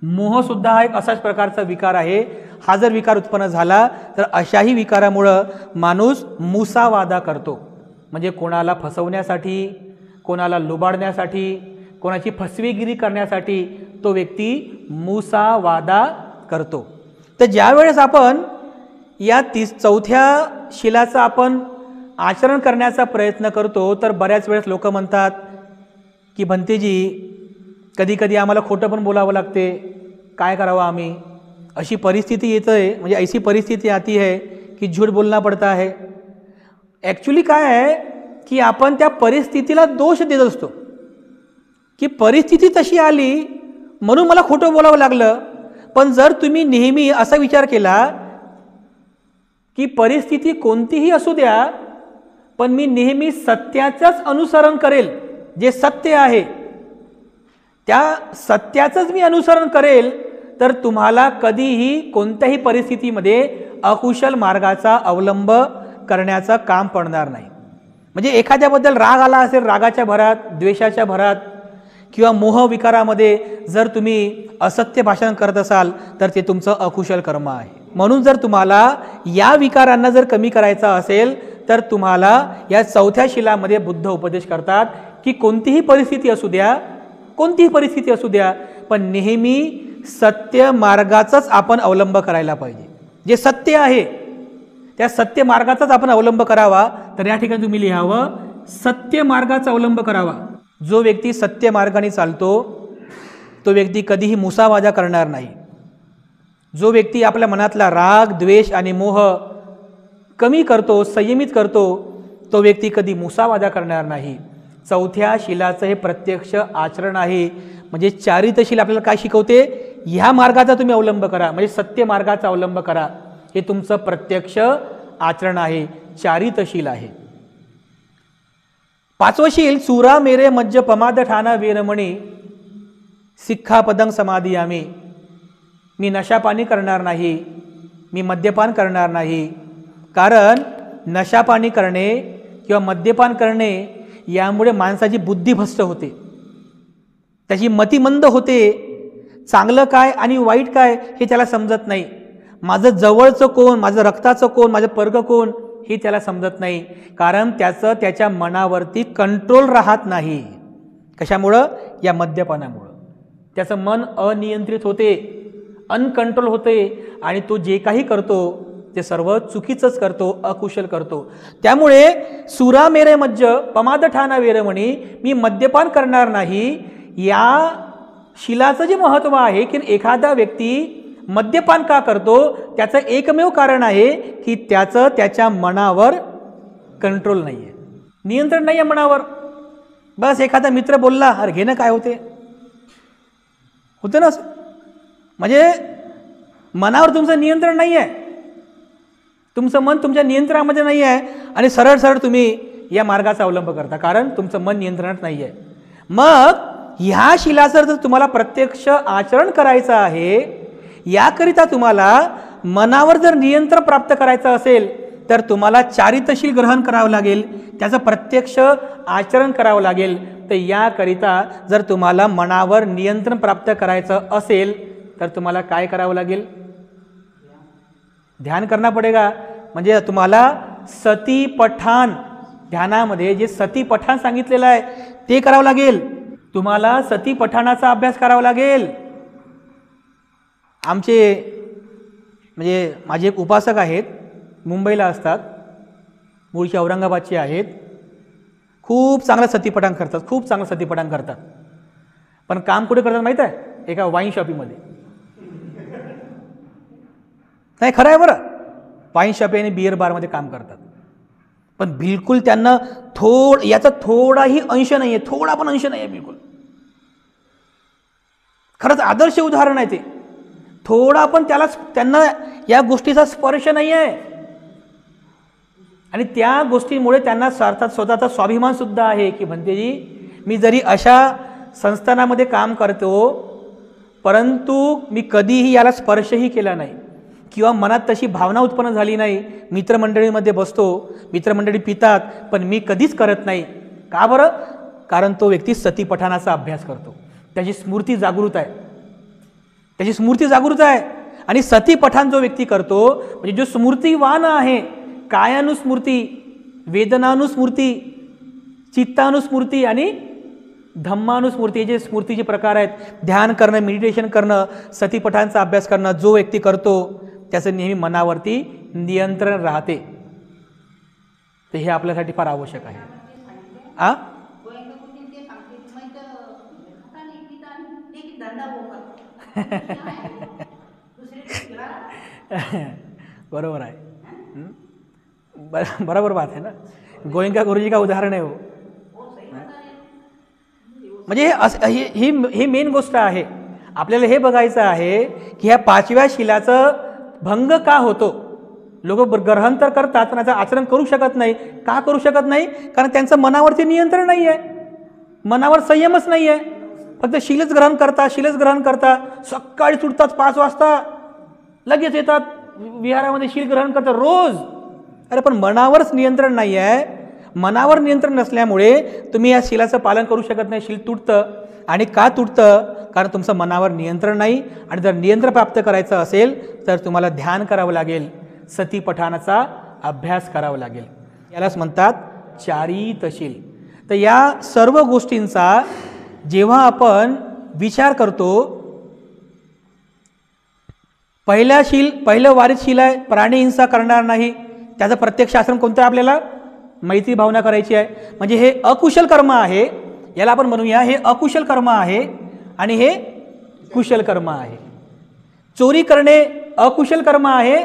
मोह सुद्धा हा एक असाच प्रकारचा विकार आहे. हा जर विकार उत्पन्न झाला तर अशाही विकारामुळं माणूस मुसावादा करतो, म्हणजे कोणाला फसवण्यासाठी, कोणाला लुबाडण्यासाठी, कोणाची फसवेगिरी करण्यासाठी तो व्यक्ती मुसावादा करतो. तर ज्यावेळेस आपण या चौथ्या शिलाचं आपण आचरण करण्याचा प्रयत्न करतो तर बऱ्याच वेळेस लोक म्हणतात की भंतेजी कधी कधी आम्हाला खोटं पण बोलावं लागते, काय करावं आम्ही, अशी परिस्थिती येते, म्हणजे ऐसी परिस्थिती आती है की झूठ बोलना पडता है. ॲक्च्युली काय आहे की आपण त्या परिस्थितीला दोष देत असतो की परिस्थिती तशी आली म्हणून मला खोटं बोलावं लागलं. पण जर तुम्ही नेहमी असा विचार केला की परिस्थिती कोणतीही असू द्या पण मी नेहमी सत्याचंच अनुसरण करेल, जे सत्य आहे त्या सत्याचंच मी अनुसरण करेल, तर तुम्हाला कधीही कोणत्याही परिस्थितीमध्ये अकुशल मार्गाचा अवलंब करण्याचं काम पडणार नाही. म्हणजे एखाद्याबद्दल राग आला असेल, रागाच्या भरात, द्वेषाच्या भरात किंवा मोह विकारामध्ये जर तुम्ही असत्य भाषण करत असाल तर ते तुमचं अकुशल कर्म आहे. म्हणून जर तुम्हाला या विकारांना जर कमी करायचा असेल तर तुम्हाला या चौथ्या शिलामध्ये बुद्ध उपदेश करतात की कोणतीही परिस्थिती असू द्या, कोणतीही परिस्थिती असू द्या, पण नेहमी सत्य मार्गाचाच आपण अवलंब करायला पाहिजे. जे सत्य आहे त्या सत्य मार्गाचाच आपण अवलंब करावा. तर या ठिकाणी तुम्ही लिहावं, सत्य मार्गाचा अवलंब करावा. जो व्यक्ती सत्य मार्गाने चालतो तो व्यक्ती कधीही मुसावादा करणार नाही. जो व्यक्ती आपल्या मनातला राग, द्वेष आणि मोह कमी करतो, संयमित करतो, तो व्यक्ती कधी मुसावादा करणार नाही. चौथ्या शिलाचं हे प्रत्यक्ष आचरण आहे. म्हणजे चारित्रशील आपल्याला काय शिकवते, ह्या मार्गाचा तुम्ही अवलंब करा, म्हणजे सत्य मार्गाचा अवलंब करा. हे तुमचं प्रत्यक्ष आचरण आहे, चारित्रशील आहे. पाचवं शील, चुरा मेरे मज्ज पमाद ठाना वीरमणी सिक्खापदं समादियामी. मी नशापानी करणार नाही, मी मद्यपान करणार नाही. कारण नशापानी करणे किंवा मद्यपान करणे यामुळे माणसाची बुद्धी भ्रष्ट होते, त्याची मती मंद होते. चांगलं काय आणि वाईट काय हे त्याला समजत नाही. माझं जवळचं कोण, माझं रक्ताचं कोण, माझं पर्ग कोण हे त्याला समजत नाही. कारण त्याचं त्याच्या मनावरती कंट्रोल राहत नाही. कशामुळं? या मद्यपानामुळं. त्याचं मन अनियंत्रित होते, अनकंट्रोल होते आणि तो जे काही करतो ते सर्व चुकीचंच करतो, अकुशल करतो. त्यामुळे सुरा मेरे मज्ज पमाद ठाना वेरमणी, मी मद्यपान करणार नाही. या शिलाचं जे महत्त्व आहे की एखादा व्यक्ती मद्यपान का करतो त्याचं एकमेव कारण आहे की त्याचं त्याच्या मनावर कंट्रोल नाही आहे, नियंत्रण नाही आहे मनावर. बस एखादा मित्र बोलला, अरे घेणं काय होते, होतं ना असं. म्हणजे मनावर तुमचं नियंत्रण नाही आहे, तुमचं मन तुमच्या नियंत्रणामध्ये नाही आहे आणि सरळ सरळ तुम्ही या मार्गाचा अवलंब करता, कारण तुमचं मन नियंत्रणात नाही आहे. मग ह्या शिलाचं जर तुम्हाला प्रत्यक्ष आचरण करायचं आहे, याकरिता तुम्हाला मनावर जर नियंत्रण प्राप्त करायचं असेल तर तुम्हाला चारित्रशील ग्रहण करावं लागेल, त्याचं प्रत्यक्ष आचरण करावं लागेल. तर याकरिता जर तुम्हाला मनावर नियंत्रण प्राप्त करायचं असेल तर तुम्हाला काय करावं लागेल? ध्यान करना पडेगा. म्हणजे तुम्हाला सती पठाण, ध्यानामध्ये जे सती पठाण सांगितलेलं आहे ते करावं लागेल. तुम्हाला सती पठाणाचा अभ्यास करावा लागेल. आमचे म्हणजे माझे एक उपासक आहेत, मुंबईला असतात, मूळचे औरंगाबादचे आहेत. खूप चांगलं सतीपठाण करतात, खूप चांगलं सतीपठाण करतात. पण काम कुठे करतात माहीत आहे? एका वाईन शॉपीमध्ये. नाही, खरं आहे बरं, वाईन शॉपी आणि बिअर बारमध्ये काम करतात. पण बिलकुल त्यांना याचा थोडाही अंश नाही आहे, थोडा पण अंश नाही आहे बिलकुल. खरंच आदर्श उदाहरण आहे ते. थोडा पण त्यांना या गोष्टीचा स्पर्श नाही आहे आणि त्या गोष्टीमुळे त्यांना अर्थात स्वतःचा स्वाभिमान सुद्धा आहे की भंतेजी मी जरी अशा संस्थानामध्ये काम करतो परंतु मी कधीही याला स्पर्शही केला नाही किंवा मनात तशी भावना उत्पन्न झाली नाही. मित्रमंडळीमध्ये बसतो, मित्रमंडळी पितात, पण मी कधीच करत नाही. का बरं? कारण तो व्यक्ती सतीपठणाचा अभ्यास करतो, त्याची स्मृती जागृत आहे, त्याची स्मृती जागृत आहे. आणि सतीपठण जो व्यक्ती करतो म्हणजे जो स्मृतिवान आहे, कायानुस्मृती, वेदनानुस्मृती, चित्तानुस्मृती आणि धम्मानुस्मृती, जे स्मृतीचे प्रकार आहेत, ध्यान करणं, मेडिटेशन करणं, सतीपठांचा अभ्यास करणं, जो व्यक्ती करतो त्याचं नेहमी मनावरती नियंत्रण राहते. तर हे आपल्यासाठी फार आवश्यक आहे. बरोबर आहे. बरोबर बात आहे ना. गोयंका गुरुजी का उदाहरण आहे हो. म्हणजे ही मेन गोष्ट आहे. आपल्याला हे बघायचं आहे की ह्या 5व्या शिलाचं भंग का होतो. लोक ग्रहण तर करतात पण त्याचं आचरण करू शकत नाही. का करू शकत नाही? कारण त्यांचं मनावरती नियंत्रण नाही आहे, मनावर संयमच नाही आहे. फक्त शीलच ग्रहण करता, सकाळी सुटतात 5 वाजता, लगेच येतात विहारामध्ये शील ग्रहण करतात रोज. अरे पण मनावरच नियंत्रण नाही आहे. मनावर नियंत्रण नसल्यामुळे तुम्ही या शीलाचं पालन करू शकत नाही. शील तुटतं. आणि का तुटतं? कारण तुमचं मनावर नियंत्रण नाही. आणि जर नियंत्रण प्राप्त करायचं असेल तर तुम्हाला ध्यान करावं लागेल, सतीपठणाचा अभ्यास करावा लागेल. यालाच म्हणतात चारितशील. तर या सर्व गोष्टींचा जेव्हा आपण विचार करतो, पहिलं वारीत शील आहे प्राणी हिंसा करणार नाही. त्याचं प्रत्यक्ष आचरण कोणतं? आपल्याला मैत्री भावना करायची आहे. म्हणजे हे अकुशल कर्म आहे, याला आपण म्हणूया हे अकुशल कर्म आहे आणि हे कुशल कर्म आहे. चोरी करणे अकुशल कर्म आहे,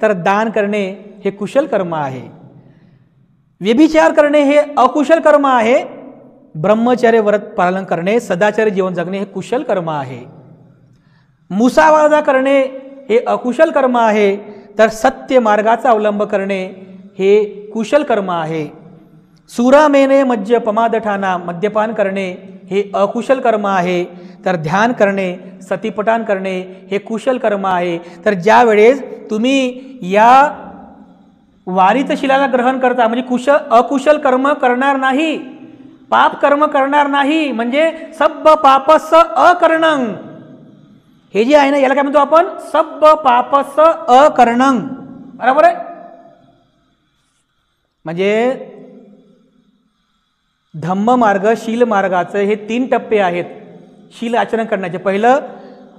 तर दान करणे हे कुशल कर्म आहे. व्यभिचार करणे हे अकुशल कर्म आहे, ब्रह्मचर्य व्रत पालन करणे, सदाचारी जीवन जगणे हे कुशल कर्म आहे. मुसावादा करणे हे अकुशल कर्म आहे, तर सत्य मार्गाचा अवलंब करणे हे कुशल कर्म आहे. सुरामेने मज्ज पमादठाना, मद्यपान करणे हे अकुशल कर्म आहे, तर ध्यान करणे, सतीपठण करणे हे कुशल कर्म आहे. तर ज्या वेळेस तुम्ही या वारित शिलाला ग्रहण करता म्हणजे अकुशल कर्म करणार नाही, पाप कर्म करणार नाही, म्हणजे सब्ब पापस्स अकर्णं, हे जे आहे ना याला काय म्हणतो आपण? सब्ब पापस्स अकर्णं. बरोबर आहे. म्हणजे धम्म मार्ग शील मार्गाचं हे 3 टप्पे आहेत शील आचरण करण्याचे. पहिलं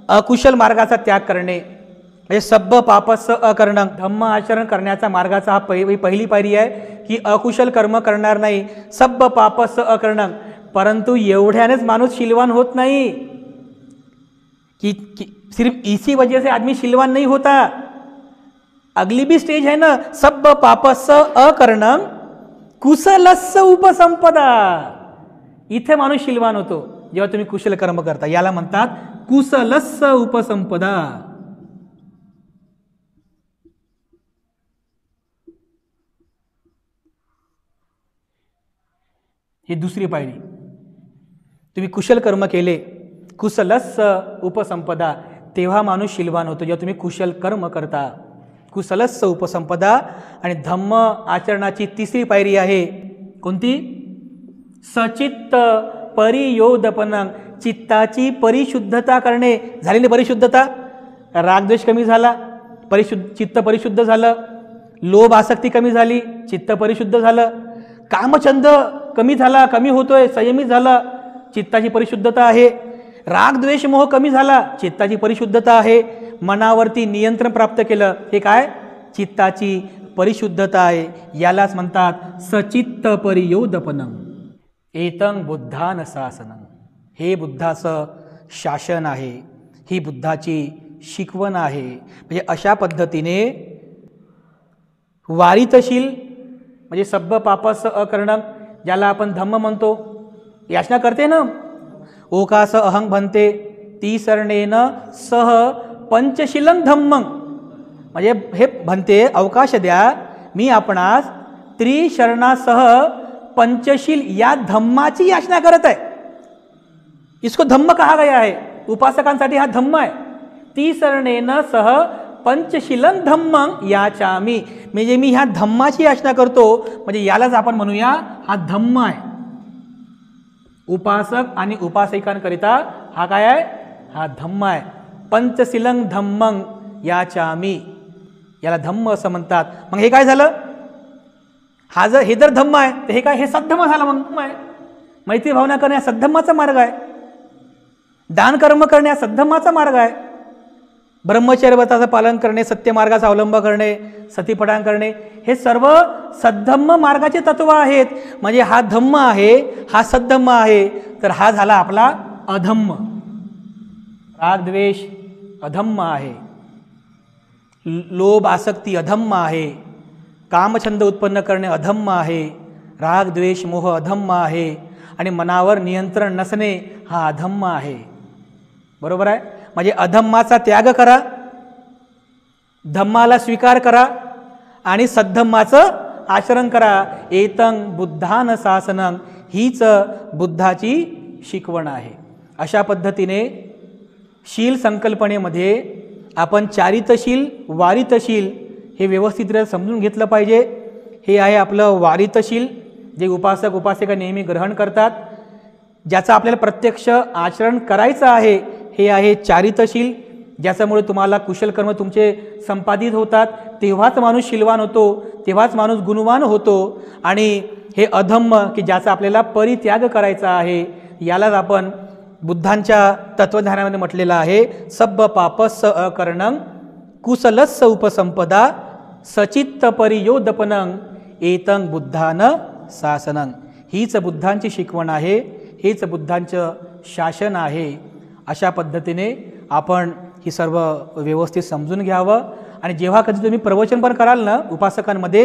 अकुशल मार्गाचा त्याग करणे म्हणजे सब्ब पापस्स अकर्णं. धम्म आचरण करण्याचा मार्गाचा हा पहिली पायरी आहे की अकुशल कर्म करणार नाही, सब्ब पापस्स अकर्णं. परंतु एवढ्यानेच माणूस शीलवान होत नाही कि सिर्फ इसी वजह से आदमी शीलवान नहीं होता. अगली भी स्टेज है ना, सब्ब पापस्स अकर्णं कुशलस्स उपसंपदा. इथे माणूस शीलवान होतो जेव्हा तुम्ही कुशल कर्म करता. याला म्हणतात कुशलस्स उपसंपदा. ही दुसरी पायरी. तुम्ही कुशल कर्म केले, कुशलस्स उपसंपदा, तेव्हा माणूस शीलवान होतो जेव्हा तुम्ही कुशल कर्म करता. कुशलस्स उपसंपदा. आणि धम्म आचरणाची तिसरी पायरी आहे कोणती? सचित्त परियोदपनं, चित्ताची परिशुद्धता करणे. झालेली परिशुद्धता, रागद्वेष कमी झाला, चित्त परिशुद्ध झालं. लोभ आसक्ती कमी झाली, चित्त परिशुद्ध झालं. कामचंद कमी झाला, कमी होतोय, संयमित झाला, चित्ताची परिशुद्धता आहे. रागद्वेष मोह कमी झाला, चित्ताची परिशुद्धता आहे. मनावरती नियंत्रण प्राप्त केलं, हे काय? चित्ताची परिशुद्धता आहे. यालाच म्हणतात सचित्त परियोदपनं. एतं बुद्धान शासनं. हे बुद्धाचं शासन आहे, ही बुद्धाची शिकवण आहे. म्हणजे अशा पद्धतीने वारितशील म्हणजे सब्ब पापस्स अकर्णं, ज्याला आपण धम्म म्हणतो, याचना करते ना, ओकास अहंग बनते, तिसरणेन सह पंचशीलं धम्मं, म्हणजे हे म्हणते अवकाश द्या, मी आपणास त्रिशरणासह पंचशील या धम्माची याचना करत आहे. इसको धम्म कहा गया है, उपासकांसाठी हा धम्म आहे. तिसरणेन सह पंचशीलं धम्मं याचामी, म्हणजे मी ह्या धम्माची याचना करतो, म्हणजे यालाच आपण म्हणूया हा धम्म आहे. उपासक आणि उपासिकांकरिता हा काय आहे, हा धम्म आहे. पंचशीलं धम्मं याचामी, याला धम्म असं म्हणतात. मग हे काय झालं, हा जर हे जर धम्म आहे तर हे काय, हे सद्धम्म झालं. मग आहे मैत्री भावना करणे हा सद्धम्माचा मार्ग आहे. दान कर्म करणे हा सद्धम्माचा मार्ग आहे. ब्रह्मचर्य व्रताचं पालन करणे, सत्य मार्गाचा अवलंब करणे, सतीपठाण करणे, हे सर्व सद्धम्म मार्गाचे तत्व आहेत. म्हणजे हा धम्म आहे, हा सद्धम्म आहे, तर हा झाला आपला अधम्म. राग द्वेष अधम्म आहे, लोभ आसक्ती अधम्म आहे, कामछंद उत्पन्न करणे अधम्म आहे, राग द्वेष मोह अधम्म आहे, आणि मनावर नियंत्रण नसणे हा अधम्म आहे. बरोबर आहे. म्हणजे अधम्माचा त्याग करा, धम्माला स्वीकार करा आणि सद्धम्माचं आचरण करा. एतं बुद्धान शासनं, हीच बुद्धाची शिकवण आहे. अशा पद्धतीने शील संकल्पनेमध्ये आपण चारितशील वारितशील हे व्यवस्थितरित्या समजून घेतलं पाहिजे. हे आहे आपलं वारितशील, जे उपासक उपासिका नेहमी ग्रहण करतात. ज्याचं आपल्याला प्रत्यक्ष आचरण करायचं आहे हे आहे चारितशील, ज्याच्यामुळे तुम्हाला कुशलकर्म तुमचे संपादित होतात. तेव्हाच माणूस शीलवान होतो, तेव्हाच माणूस गुणवान होतो. आणि हे अधम्म की ज्याचा आपल्याला परित्याग करायचा आहे, यालाच आपण बुद्धांच्या तत्वज्ञानामध्ये म्हटलेलं आहे, सब्ब पापस्स अकरणं कुशलस्स उपसंपदा सचित्त परियोदपनं एतं बुद्धान शासनं. हीच बुद्धांची शिकवण आहे, हेच बुद्धांचं शासन आहे. अशा पद्धतीने आपण ही सर्व व्यवस्थित समजून घ्यावं. आणि जेव्हा कधी तुम्ही प्रवचन पण कराल ना उपासकांमध्ये,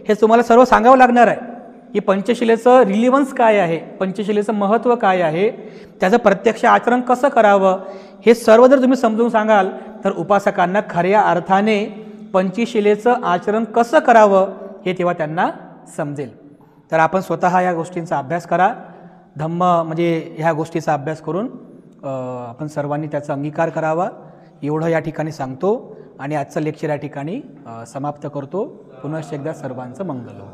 हे तुम्हाला सर्व सांगावं लागणार आहे की पंचशिलेचं रिलिव्हन्स काय आहे, पंचशिलेचं महत्त्व काय आहे, त्याचं प्रत्यक्ष आचरण कसं करावं, हे सर्व जर तुम्ही समजून सांगाल तर उपासकांना खऱ्या अर्थाने पंचशिलेचं आचरण कसं करावं हे तेव्हा त्यांना समजेल. तर आपण स्वतः या गोष्टींचा अभ्यास करा. धम्म म्हणजे ह्या गोष्टीचा अभ्यास करून आपण सर्वांनी त्याचा अंगीकार करावा, एवढं या ठिकाणी सांगतो आणि आजचं लेक्चर या ठिकाणी समाप्त करतो. पुनश्च एकदा सर्वांचं मंगल हो.